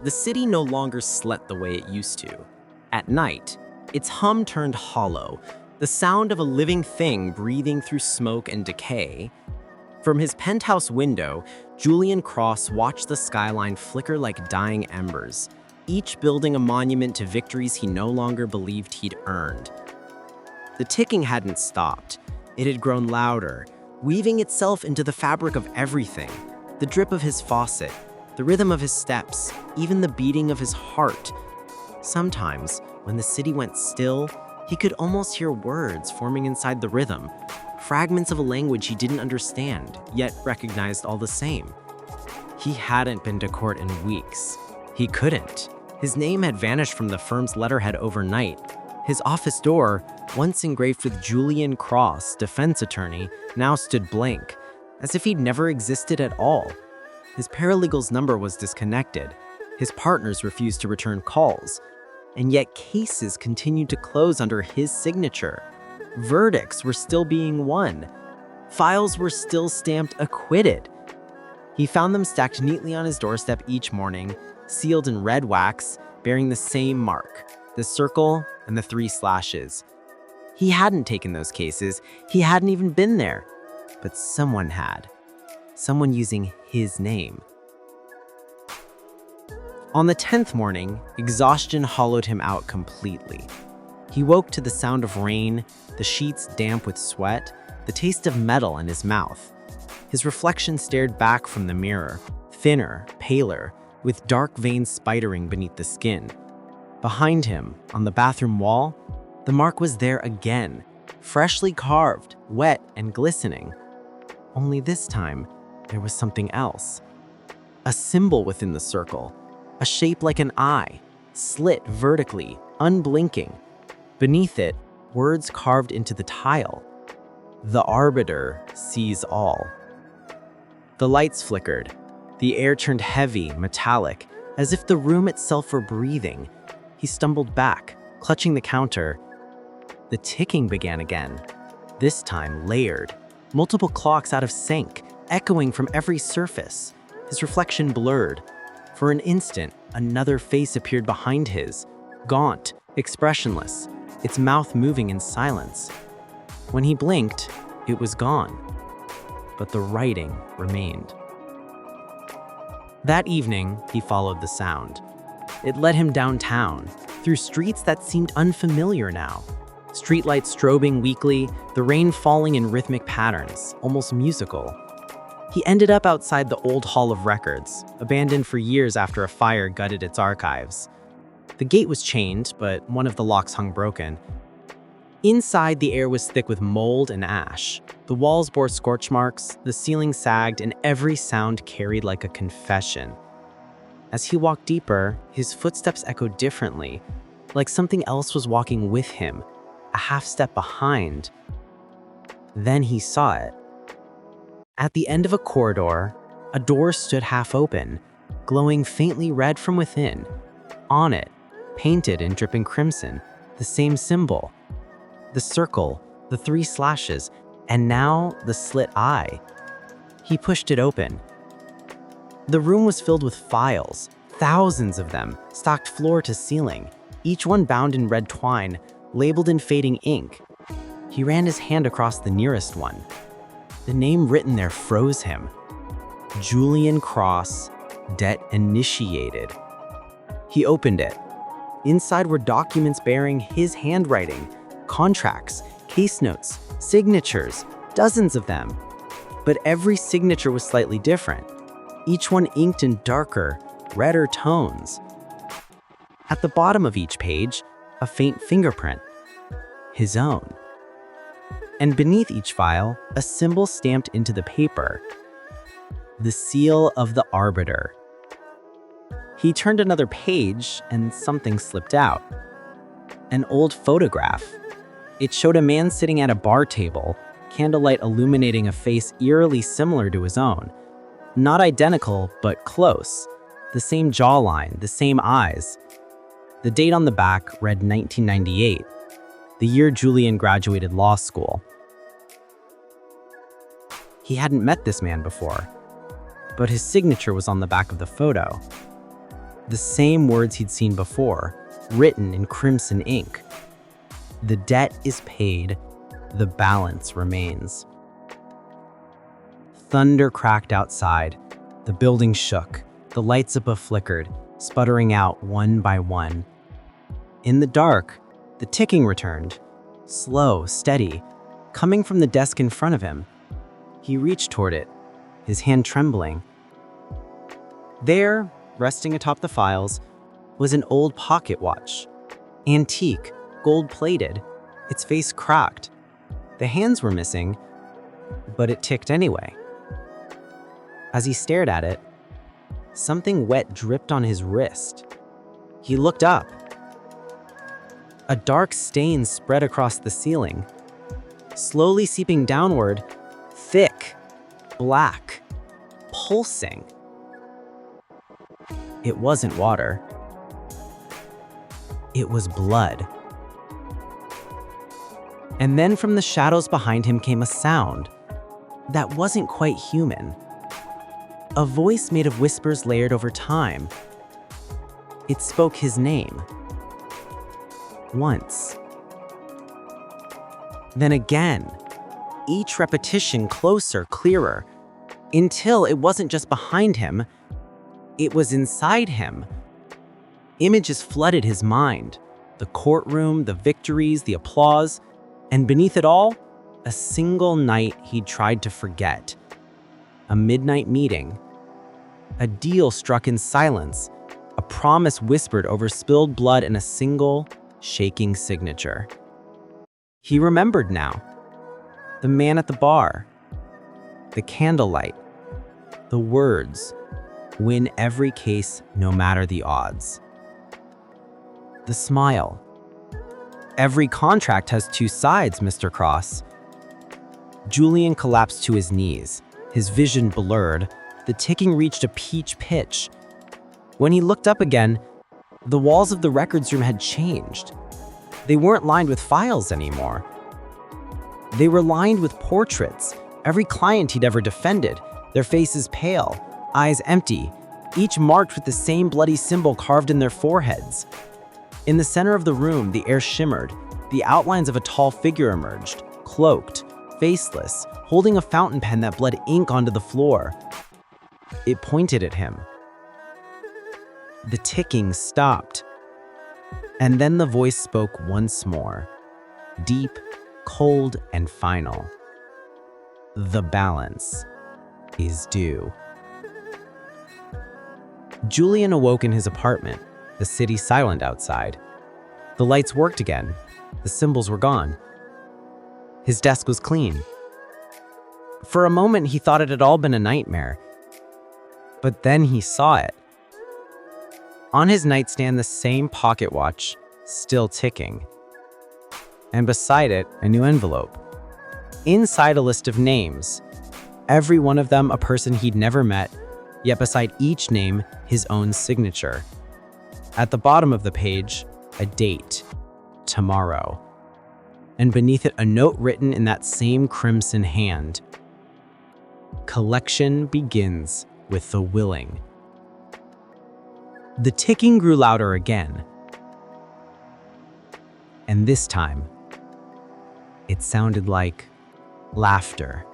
The city no longer slept the way it used to. At night, its hum turned hollow, the sound of a living thing breathing through smoke and decay. From his penthouse window, Julian Cross watched the skyline flicker like dying embers, each building a monument to victories he no longer believed he'd earned. The ticking hadn't stopped. It had grown louder, weaving itself into the fabric of everything. The drip of his faucet, the rhythm of his steps, even the beating of his heart. Sometimes, when the city went still, he could almost hear words forming inside the rhythm, fragments of a language he didn't understand, yet recognized all the same. He hadn't been to court in weeks. He couldn't. His name had vanished from the firm's letterhead overnight. His office door, once engraved with Julian Cross, defense attorney, now stood blank, as if he'd never existed at all. His paralegal's number was disconnected. His partners refused to return calls. And yet cases continued to close under his signature. Verdicts were still being won. Files were still stamped acquitted. He found them stacked neatly on his doorstep each morning, sealed in red wax, bearing the same mark, the circle and the 3 slashes. He hadn't taken those cases. He hadn't even been there. But someone had. Someone using his name. On the 10th morning, exhaustion hollowed him out completely. He woke to the sound of rain, the sheets damp with sweat, the taste of metal in his mouth. His reflection stared back from the mirror, thinner, paler, with dark veins spidering beneath the skin. Behind him, on the bathroom wall, the mark was there again, freshly carved, wet and glistening. Only this time, there was something else. A symbol within the circle. A shape like an eye, slit vertically, unblinking. Beneath it, words carved into the tile. The Arbiter sees all. The lights flickered. The air turned heavy, metallic, as if the room itself were breathing. He stumbled back, clutching the counter. The ticking began again, this time layered. Multiple clocks out of sync, echoing from every surface. His reflection blurred. For an instant, another face appeared behind his, gaunt, expressionless, its mouth moving in silence. When he blinked, it was gone. But the writing remained. That evening, he followed the sound. It led him downtown, through streets that seemed unfamiliar now. Streetlights strobing weakly, the rain falling in rhythmic patterns, almost musical. He ended up outside the old Hall of Records, abandoned for years after a fire gutted its archives. The gate was chained, but one of the locks hung broken. Inside, the air was thick with mold and ash. The walls bore scorch marks, the ceiling sagged, and every sound carried like a confession. As he walked deeper, his footsteps echoed differently, like something else was walking with him, a half step behind. Then he saw it. At the end of a corridor, a door stood half open, glowing faintly red from within. On it, painted in dripping crimson, the same symbol. The circle, the 3 slashes, and now the slit eye. He pushed it open. The room was filled with files, thousands of them, stocked floor to ceiling, each one bound in red twine, labeled in fading ink. He ran his hand across the nearest one. The name written there froze him. Julian Cross, debt initiated. He opened it. Inside were documents bearing his handwriting, contracts, case notes, signatures, dozens of them. But every signature was slightly different, each one inked in darker, redder tones. At the bottom of each page, a faint fingerprint, his own. And beneath each file, a symbol stamped into the paper. The seal of the Arbiter. He turned another page and something slipped out. An old photograph. It showed a man sitting at a bar table, candlelight illuminating a face eerily similar to his own. Not identical, but close. The same jawline, the same eyes. The date on the back read 1998, the year Julian graduated law school. He hadn't met this man before, but his signature was on the back of the photo. The same words he'd seen before, written in crimson ink. The debt is paid, the balance remains. Thunder cracked outside. The building shook. The lights above flickered, sputtering out one by one. In the dark, the ticking returned. Slow, steady, coming from the desk in front of him. He reached toward it, his hand trembling. There, resting atop the files, was an old pocket watch. Antique, gold-plated, its face cracked. The hands were missing, but it ticked anyway. As he stared at it, something wet dripped on his wrist. He looked up. A dark stain spread across the ceiling, slowly seeping downward, thick, black, pulsing. It wasn't water. It was blood. And then from the shadows behind him came a sound that wasn't quite human. A voice made of whispers layered over time. It spoke his name. Once. Then again. Each repetition closer, clearer, until it wasn't just behind him, it was inside him. Images flooded his mind. The courtroom, the victories, the applause, and beneath it all, a single night he'd tried to forget. A midnight meeting. A deal struck in silence, a promise whispered over spilled blood and a single, shaking signature. He remembered now. The man at the bar. The candlelight. The words. Win every case, no matter the odds. The smile. Every contract has two sides, Mr. Cross. Julian collapsed to his knees, his vision blurred. The ticking reached a peach pitch. When he looked up again, the walls of the records room had changed. They weren't lined with files anymore. They were lined with portraits, every client he'd ever defended, their faces pale, eyes empty, each marked with the same bloody symbol carved in their foreheads. In the center of the room, the air shimmered. The outlines of a tall figure emerged, cloaked, faceless, holding a fountain pen that bled ink onto the floor. It pointed at him. The ticking stopped. And then the voice spoke once more, deep, cold, and final. The balance is due. Julian awoke in his apartment, the city silent outside. The lights worked again. The symbols were gone. His desk was clean. For a moment, he thought it had all been a nightmare. But then he saw it. On his nightstand, the same pocket watch, still ticking. And beside it, a new envelope. Inside, a list of names. Every one of them a person he'd never met, yet beside each name, his own signature. At the bottom of the page, a date. Tomorrow. And beneath it, a note written in that same crimson hand. Collection begins with the willing. The ticking grew louder again. And this time, it sounded like laughter.